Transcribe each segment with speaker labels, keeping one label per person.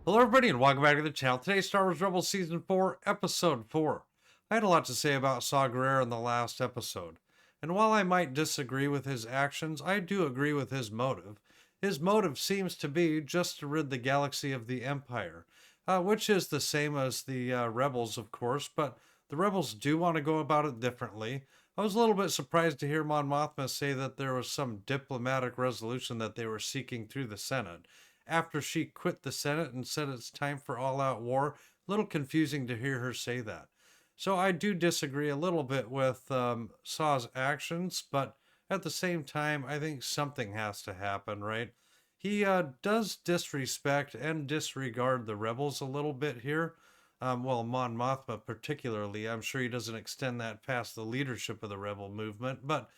Speaker 1: Hello everybody and welcome back to the channel. Today Star Wars Rebels Season 4, Episode 4. I had a lot to say about Saw Gerrera in the last episode. And while I might disagree with his actions, I do agree with his motive. His motive seems to be just to rid the galaxy of the Empire. Which is the same as the Rebels, of course, but the Rebels do want to go about it differently. I was a little bit surprised to hear Mon Mothma say that there was some diplomatic resolution that they were seeking through the Senate after she quit the Senate and said it's time for all-out war. A little confusing to hear her say that. So I do disagree a little bit with Saw's actions, but at the same time, I think something has to happen, right? He does disrespect and disregard the rebels a little bit here. Well, Mon Mothma particularly. I'm sure he doesn't extend that past the leadership of the rebel movement, but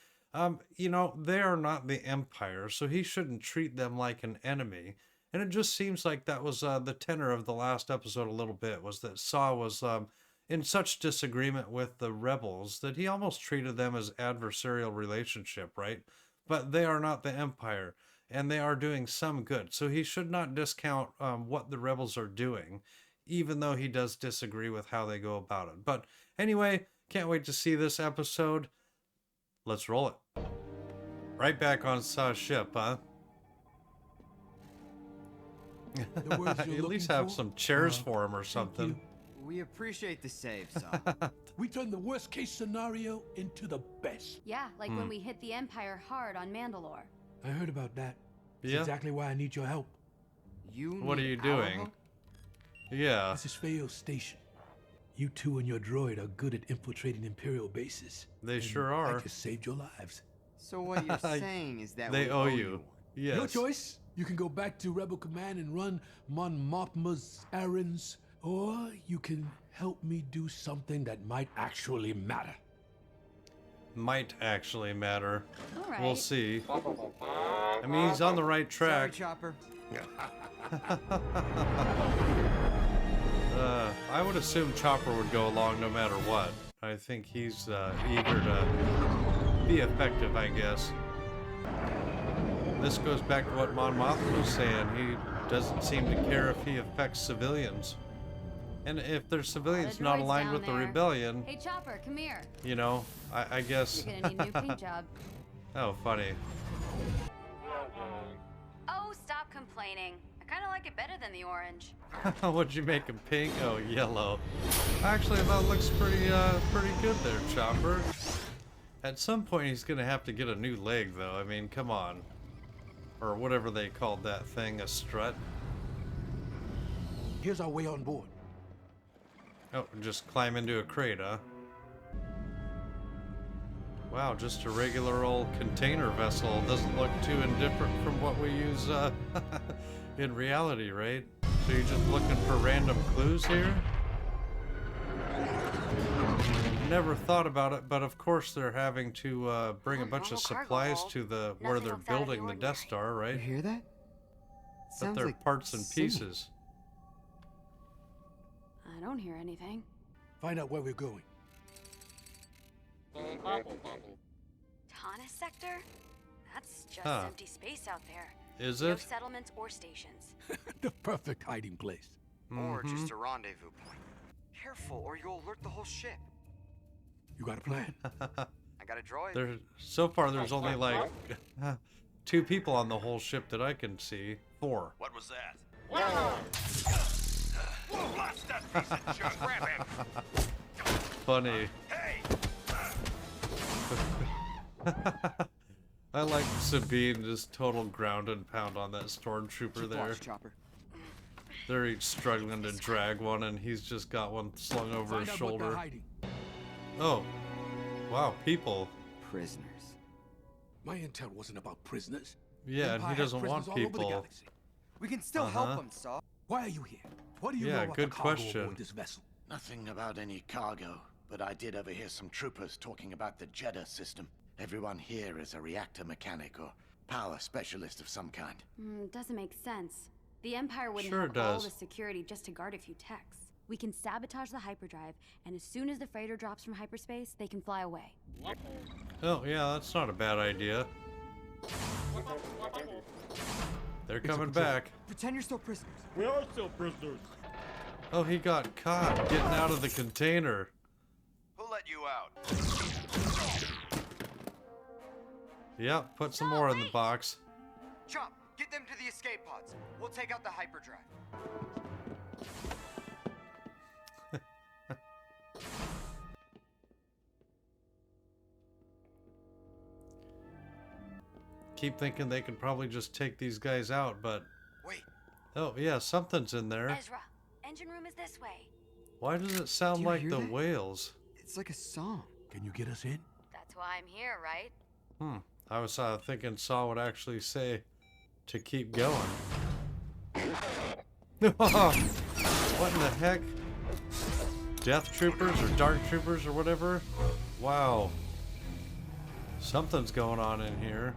Speaker 1: you know, they are not the Empire, so he shouldn't treat them like an enemy. And it just seems like that was the tenor of the last episode a little bit, was that Saw was in such disagreement with the rebels that he almost treated them as adversarial relationship, right? But they are not the Empire, and they are doing some good. So he should not discount what the rebels are doing, even though he does disagree with how they go about it. But anyway, can't wait to see this episode. Let's roll it. Right back on Saw's ship, huh? At least have some chairs for him or something.
Speaker 2: We appreciate the save, Saw.
Speaker 3: We turned the worst case scenario into the best.
Speaker 4: Yeah, like when we hit the Empire hard on Mandalore.
Speaker 3: I heard about that. That's
Speaker 1: Yeah.
Speaker 3: exactly why I need your help.
Speaker 1: What are you doing? Yeah.
Speaker 3: This is Fayo's station. You two and your droid are good at infiltrating Imperial bases.
Speaker 1: They
Speaker 3: And
Speaker 1: sure are.
Speaker 3: I just saved your lives.
Speaker 2: So what you're saying is that
Speaker 1: They
Speaker 2: we
Speaker 1: owe you. Yes.
Speaker 3: Your choice. You can go back to Rebel Command and run Mon Mothma's errands, or you can help me do something that might actually matter.
Speaker 1: Might actually matter.
Speaker 4: All right.
Speaker 1: We'll see. I mean, he's on the right
Speaker 2: Sorry,
Speaker 1: track.
Speaker 2: Chopper.
Speaker 1: I would assume Chopper would go along no matter what. I think he's eager to be effective, I guess. This goes back to what Mon Mothma was saying. He doesn't seem to care if he affects civilians. And if there's civilians not
Speaker 4: droids
Speaker 1: aligned
Speaker 4: down
Speaker 1: with the
Speaker 4: there.
Speaker 1: rebellion,
Speaker 4: Hey, Chopper, come here.
Speaker 1: you know, I guess...
Speaker 4: You're gonna need a new paint job.
Speaker 1: Oh, funny.
Speaker 4: Oh, stop complaining. I kind of like it better than the orange.
Speaker 1: What'd you make him pink? Oh, yellow. Actually, that looks pretty good there, Chopper. At some point, he's gonna have to get a new leg, though. I mean, come on. Or whatever they called that thing, a strut.
Speaker 3: Here's our way on board.
Speaker 1: Oh, just climb into a crate, huh? Wow, just a regular old container vessel. Doesn't look too indifferent from what we use in reality, right? So you're just looking for random clues here? Never thought about it, but of course they're having to bring a bunch of supplies to the where they're building the Death Star,
Speaker 2: You
Speaker 1: right?
Speaker 2: hear that?
Speaker 1: But
Speaker 2: Sounds
Speaker 1: they're
Speaker 2: like
Speaker 1: parts and
Speaker 2: singing.
Speaker 1: pieces.
Speaker 4: I don't hear anything.
Speaker 3: Find out where we're going.
Speaker 4: Tanis sector? That's just
Speaker 1: Huh.
Speaker 4: empty space out there.
Speaker 1: Is
Speaker 4: No
Speaker 1: it?
Speaker 4: settlements or stations.
Speaker 3: The perfect hiding place.
Speaker 2: Or just a rendezvous point. Careful, or you'll alert the whole ship.
Speaker 3: You got a plan?
Speaker 2: I got a droid.
Speaker 1: There, so far, there's only like 2 people on the whole ship that I can see. 4.
Speaker 5: What was that? Blast that piece of junk! Grab him!
Speaker 1: Funny.
Speaker 5: Hey!
Speaker 1: I like Sabine just total ground and pound on that stormtrooper
Speaker 2: Keep
Speaker 1: there.
Speaker 2: watch, Chopper.
Speaker 1: They're each struggling to drag one, and he's just got one slung over
Speaker 3: Find
Speaker 1: his
Speaker 3: out what they're
Speaker 1: shoulder.
Speaker 3: hiding.
Speaker 1: Oh, wow, people.
Speaker 2: Prisoners.
Speaker 3: My intel wasn't about prisoners.
Speaker 1: Yeah, and
Speaker 3: Empire
Speaker 1: he
Speaker 3: has
Speaker 1: doesn't
Speaker 3: prisoners
Speaker 1: want
Speaker 3: all over the
Speaker 1: people.
Speaker 3: galaxy.
Speaker 2: We can still
Speaker 1: Uh-huh.
Speaker 2: help them, Saw.
Speaker 3: Why are you here? What do you
Speaker 1: Yeah,
Speaker 3: know about
Speaker 1: good
Speaker 3: the cargo
Speaker 1: question.
Speaker 3: aboard this vessel?
Speaker 5: Nothing about any cargo, but I did overhear some troopers talking about the Jeddah system. Everyone here is a reactor mechanic or power specialist of some kind.
Speaker 4: Doesn't make sense. The Empire wouldn't
Speaker 1: Sure
Speaker 4: have
Speaker 1: it
Speaker 4: all
Speaker 1: does.
Speaker 4: the security just to guard a few techs. We can sabotage the hyperdrive, and as soon as the freighter drops from hyperspace, they can fly away.
Speaker 1: Oh, yeah, that's not a bad idea. They're
Speaker 3: It's a
Speaker 1: coming
Speaker 3: patrol.
Speaker 1: back.
Speaker 2: Pretend you're still prisoners.
Speaker 6: We are still prisoners.
Speaker 1: Oh, he got caught getting out of the container.
Speaker 2: Who let you out?
Speaker 1: Yep, put some more in the box.
Speaker 2: Chop, get them to the escape pods. We'll take out the hyperdrive.
Speaker 1: Keep thinking they could probably just take these guys out, but...
Speaker 2: Wait,
Speaker 1: Oh, yeah, something's in there.
Speaker 4: Ezra, engine room is this way.
Speaker 1: Why does it sound
Speaker 2: Do you
Speaker 1: like
Speaker 2: hear
Speaker 1: the
Speaker 2: that?
Speaker 1: whales?
Speaker 2: it's like a song.
Speaker 3: Can you get us in?
Speaker 4: That's why I'm here, right?
Speaker 1: I was thinking Saw would actually say to keep going. What in the heck? Death Troopers or Dark Troopers or whatever? Wow. Something's going on in here.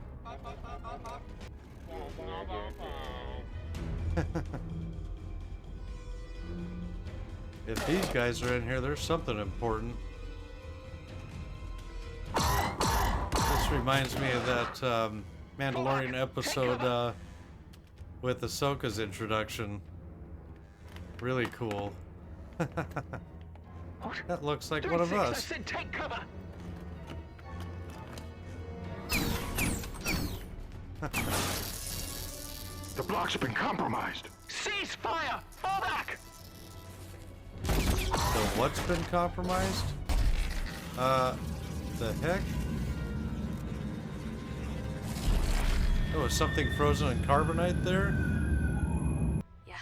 Speaker 1: If these guys are in here, there's something important. This reminds me of that Mandalorian episode with Ahsoka's introduction. Really cool. That looks like one of us.
Speaker 7: I said take cover.
Speaker 6: The block's been compromised.
Speaker 7: Cease fire. Fall back.
Speaker 1: So what's been compromised? The heck? Oh, is something frozen in carbonite there?
Speaker 4: Yeah,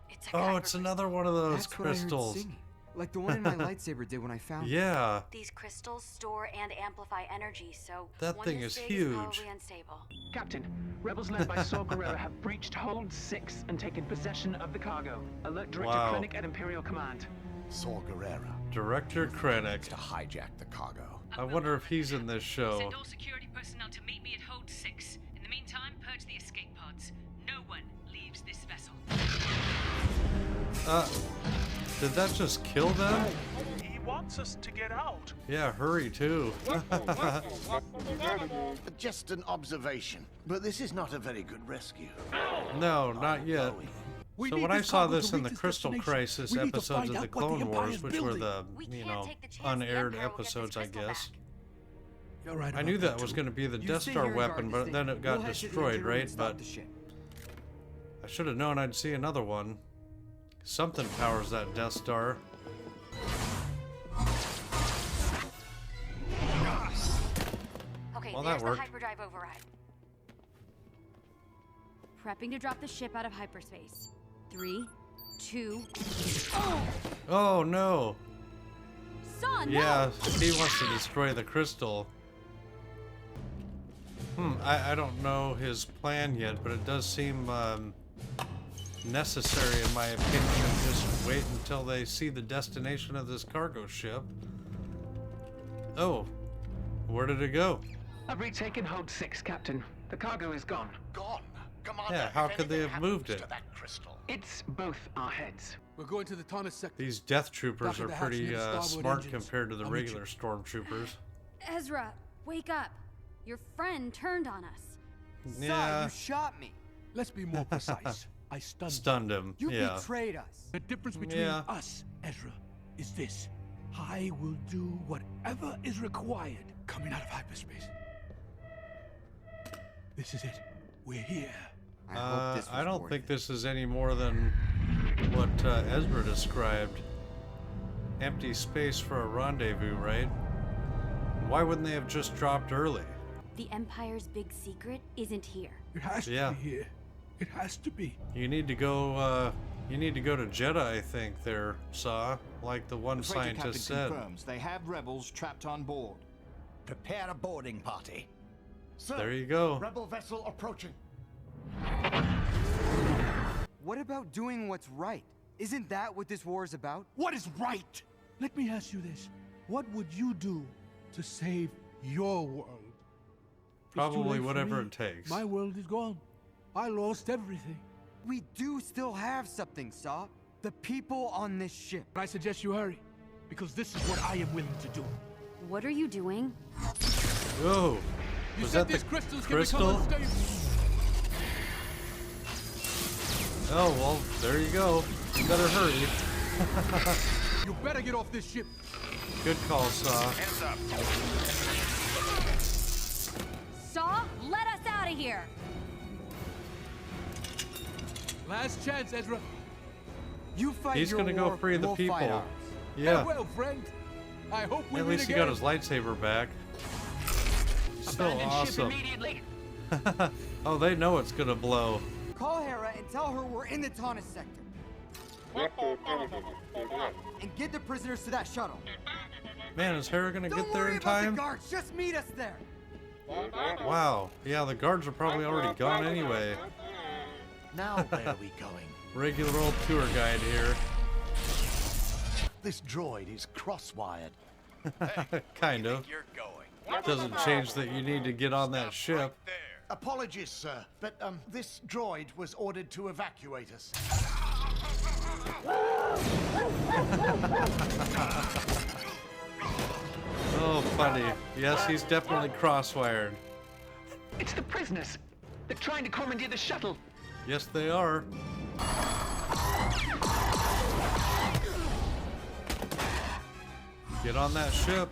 Speaker 4: it's a
Speaker 1: Oh, it's another one of those
Speaker 2: That's what I heard
Speaker 1: crystals.
Speaker 2: singing. Like the one in my lightsaber did when I found it.
Speaker 1: Yeah.
Speaker 4: These crystals store and amplify energy, so
Speaker 1: That
Speaker 4: one
Speaker 1: thing
Speaker 4: this
Speaker 1: is
Speaker 4: big
Speaker 1: huge.
Speaker 4: probably unstable.
Speaker 7: Captain, rebels led by Saw Gerrera have breached Hold 6 and taken possession of the cargo. Alert Director
Speaker 1: Wow.
Speaker 7: Krennic at Imperial Command.
Speaker 5: Saw Gerrera
Speaker 1: Director Krennic.
Speaker 5: to hijack the cargo.
Speaker 1: I wonder if he's in this show.
Speaker 8: Send all security personnel to meet me at Hold 6. In the meantime, purge the escape pods. No one leaves this vessel.
Speaker 1: Did that just kill them?
Speaker 6: He wants us to get out.
Speaker 1: Yeah, hurry too.
Speaker 5: Just an observation, but this is not a very good rescue.
Speaker 1: No, not yet.
Speaker 3: We
Speaker 1: So
Speaker 3: need
Speaker 1: when I
Speaker 3: this
Speaker 1: saw
Speaker 3: cargo
Speaker 1: this
Speaker 3: to
Speaker 1: in the
Speaker 3: reach its
Speaker 1: Crystal
Speaker 3: destination.
Speaker 1: Crisis
Speaker 3: We need to
Speaker 1: episodes
Speaker 3: find
Speaker 1: of the
Speaker 3: out what
Speaker 1: Clone
Speaker 3: the
Speaker 1: Wars,
Speaker 3: Empire's
Speaker 1: which were
Speaker 3: building.
Speaker 1: the,
Speaker 4: We
Speaker 1: you
Speaker 4: can't
Speaker 1: know,
Speaker 4: take the chance the
Speaker 1: unaired
Speaker 4: Empire will get this
Speaker 1: episodes, I
Speaker 4: crystal
Speaker 1: guess.
Speaker 4: back.
Speaker 3: You're right.
Speaker 1: I
Speaker 3: about
Speaker 1: knew that
Speaker 3: too.
Speaker 1: was going to be the
Speaker 2: You
Speaker 1: Death
Speaker 2: stay
Speaker 1: Star
Speaker 2: here and guard
Speaker 1: weapon,
Speaker 2: this
Speaker 1: but
Speaker 2: thing.
Speaker 1: then it got
Speaker 2: We'll head to the
Speaker 1: destroyed,
Speaker 2: engine room and
Speaker 1: right?
Speaker 2: stop
Speaker 1: But
Speaker 2: the ship.
Speaker 1: I should have known I'd see another one. Something powers that Death Star.
Speaker 4: Okay,
Speaker 1: Well,
Speaker 4: there's
Speaker 1: that
Speaker 4: the
Speaker 1: worked.
Speaker 4: hyperdrive override. Prepping to drop the ship out of hyperspace. 3, 2.
Speaker 1: Oh no!
Speaker 4: Son,
Speaker 1: Yeah, he wants to destroy the crystal. I don't know his plan yet, but it does seem necessary, in my opinion, to just wait until they see the destination of this cargo ship. Oh, where did it go?
Speaker 7: I've retaken Hold 6, Captain. The cargo is gone.
Speaker 5: Gone. Commander,
Speaker 1: Yeah, how
Speaker 5: if
Speaker 1: could they
Speaker 5: anything
Speaker 1: have moved
Speaker 5: happens
Speaker 1: it?
Speaker 5: to that crystal,
Speaker 7: It's both our heads.
Speaker 3: We're going to the Taunus sector.
Speaker 1: These Death Troopers
Speaker 3: Back
Speaker 1: are
Speaker 3: at the hatch
Speaker 1: pretty
Speaker 3: near the starboard
Speaker 1: smart
Speaker 3: engines.
Speaker 1: compared to the
Speaker 3: I'll meet
Speaker 1: regular stormtroopers.
Speaker 4: Ezra, wake up. Your friend turned on us.
Speaker 1: Yeah,
Speaker 2: You shot me.
Speaker 3: Let's be more precise. I stunned.
Speaker 1: stunned him.
Speaker 2: You
Speaker 1: Yeah.
Speaker 2: betrayed us.
Speaker 3: The difference between
Speaker 1: Yeah.
Speaker 3: us, Ezra, is this. I will do whatever is required coming out of hyperspace. This is it. We're here.
Speaker 2: I hope this was
Speaker 1: I don't
Speaker 2: worth
Speaker 1: think
Speaker 2: it.
Speaker 1: this is any more than what Ezra described. Empty space for a rendezvous, right? Why wouldn't they have just dropped early?
Speaker 4: The Empire's big secret isn't here.
Speaker 3: It has to
Speaker 1: Yeah.
Speaker 3: be here. It has to be.
Speaker 1: You need to go. You need to go to Jeddah, I think. There, Saw, like the one
Speaker 9: The freighter captain
Speaker 1: scientist said.
Speaker 9: confirms they have rebels trapped on board. Prepare a boarding party.
Speaker 5: Sir,
Speaker 1: There you go.
Speaker 5: rebel vessel approaching.
Speaker 2: What about doing what's right? Isn't that what this war is about?
Speaker 3: What is right? Let me ask you this. What would you do to save your world? It's too
Speaker 1: Probably
Speaker 3: late for
Speaker 1: whatever
Speaker 3: me.
Speaker 1: it takes.
Speaker 3: My world is gone. I lost everything.
Speaker 2: We do still have something, Saw. The people on this ship.
Speaker 3: But I suggest you hurry, because this is what I am willing to do.
Speaker 4: What are you doing?
Speaker 1: Whoa!
Speaker 3: You
Speaker 1: Was
Speaker 3: said
Speaker 1: that the
Speaker 3: these crystals can
Speaker 1: crystal?
Speaker 3: become unstable.
Speaker 1: Oh, well, there you go. You better hurry.
Speaker 3: You better get off this ship.
Speaker 1: Good call, Saw.
Speaker 2: Hands up.
Speaker 4: Saw, let us out of here.
Speaker 3: Last chance, Ezra.
Speaker 10: You fight
Speaker 1: He's
Speaker 10: your
Speaker 1: gonna go
Speaker 10: war,
Speaker 1: free the
Speaker 10: we'll fight
Speaker 1: people.
Speaker 10: ours.
Speaker 1: Yeah.
Speaker 3: Well, friend. I hope we
Speaker 1: At
Speaker 3: meet
Speaker 1: least he
Speaker 3: again.
Speaker 1: got his lightsaber back. Still
Speaker 7: Abandon ship
Speaker 1: awesome.
Speaker 7: immediately.
Speaker 1: Oh, they know it's gonna blow.
Speaker 10: Call Hera and tell her we're in the Taunus sector. And get the prisoners to that shuttle.
Speaker 1: Man, is Hera gonna
Speaker 10: Don't
Speaker 1: get there
Speaker 10: worry
Speaker 1: in
Speaker 10: about
Speaker 1: time?
Speaker 10: the guards, just meet us there.
Speaker 1: Wow. Yeah, the guards are probably already gone anyway.
Speaker 5: Now where are we going?
Speaker 1: Regular old tour guide here.
Speaker 5: This droid is cross-wired.
Speaker 1: Kind of.
Speaker 2: You're going.
Speaker 1: Doesn't change that you need to get on that ship.
Speaker 5: Apologies, sir, but this droid was ordered to evacuate us.
Speaker 1: Oh, funny. Yes, he's definitely cross-wired.
Speaker 7: It's the prisoners. They're trying to commandeer the shuttle.
Speaker 1: Yes, they are. Get on that ship.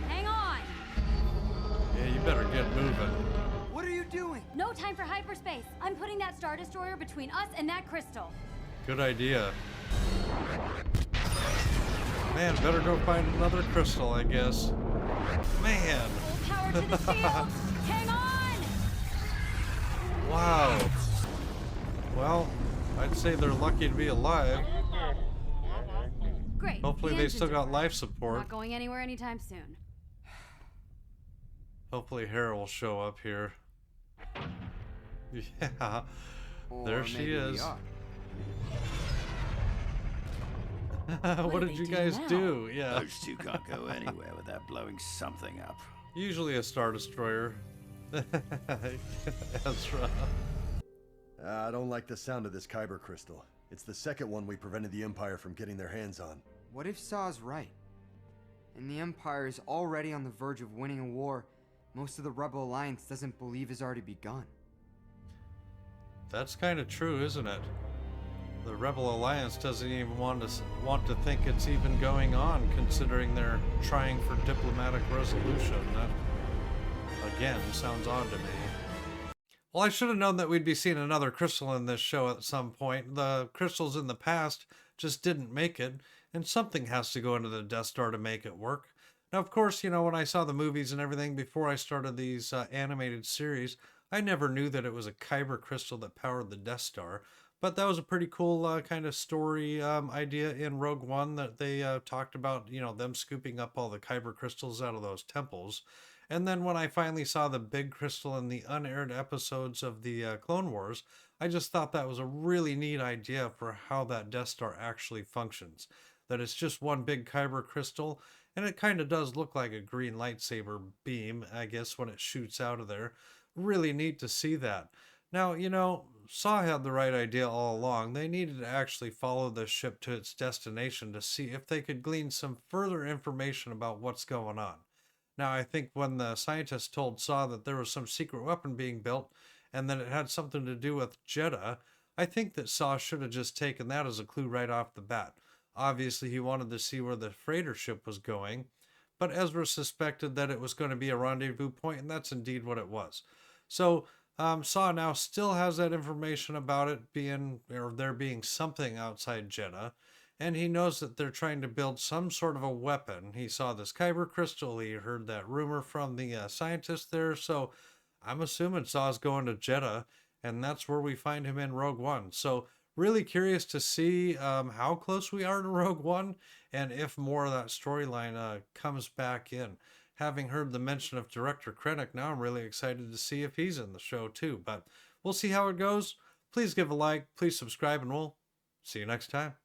Speaker 4: Hang on.
Speaker 1: Yeah, you better get moving.
Speaker 10: What are you doing?
Speaker 4: No time for hyperspace. I'm putting that Star Destroyer between us and that crystal.
Speaker 1: Good idea. Man, better go find another crystal, I guess. Man.
Speaker 4: Full power to the shield. Hang on.
Speaker 1: Wow. Well, I'd say they're lucky to be alive.
Speaker 4: Great.
Speaker 1: Hopefully
Speaker 4: the
Speaker 1: they
Speaker 4: engines
Speaker 1: still
Speaker 4: are
Speaker 1: got
Speaker 4: working.
Speaker 1: life support.
Speaker 4: Not going anywhere anytime soon.
Speaker 1: Hopefully Hera will show up here. Yeah.
Speaker 10: Or
Speaker 1: There she
Speaker 10: maybe we
Speaker 1: is.
Speaker 10: are.
Speaker 1: What
Speaker 4: do
Speaker 1: did
Speaker 4: they
Speaker 1: you
Speaker 4: do
Speaker 1: guys
Speaker 4: now?
Speaker 1: do? Yeah.
Speaker 9: Those two can't go anywhere without blowing something up.
Speaker 1: Usually a Star Destroyer. Ezra.
Speaker 11: I don't like the sound of this Kyber crystal. It's the second one we prevented the Empire from getting their hands on.
Speaker 10: What if Saw's right? And the Empire is already on the verge of winning a war most of the Rebel Alliance doesn't believe has already begun.
Speaker 1: That's kind of true, isn't it? The Rebel Alliance doesn't even want to think it's even going on, considering they're trying for diplomatic resolution. That, again, sounds odd to me. Well, I should have known that we'd be seeing another crystal in this show at some point. The crystals in the past just didn't make it, and something has to go into the Death Star to make it work. Now, of course, you know, when I saw the movies and everything before I started these animated series, I never knew that it was a Kyber crystal that powered the Death Star. But that was a pretty cool kind of story idea in Rogue One that they talked about, you know, them scooping up all the Kyber crystals out of those temples. And then when I finally saw the big crystal in the unaired episodes of the Clone Wars, I just thought that was a really neat idea for how that Death Star actually functions. That it's just one big Kyber crystal, and it kind of does look like a green lightsaber beam, I guess, when it shoots out of there. Really neat to see that. Now, you know, Saw had the right idea all along. They needed to actually follow the ship to its destination to see if they could glean some further information about what's going on. Now, I think when the scientists told Saw that there was some secret weapon being built and that it had something to do with Jeddah, I think that Saw should have just taken that as a clue right off the bat. Obviously, he wanted to see where the freighter ship was going, but Ezra suspected that it was going to be a rendezvous point, and that's indeed what it was. So, Saw now still has that information about it being, or there being something outside Jeddah, and he knows that they're trying to build some sort of a weapon. He saw this Kyber crystal, he heard that rumor from the scientist there, so I'm assuming Saw's going to Jeddah, and that's where we find him in Rogue One. So, really curious to see how close we are to Rogue One, and if more of that storyline comes back in. Having heard the mention of Director Krennic, now I'm really excited to see if he's in the show too. But we'll see how it goes. Please give a like, please subscribe, and we'll see you next time.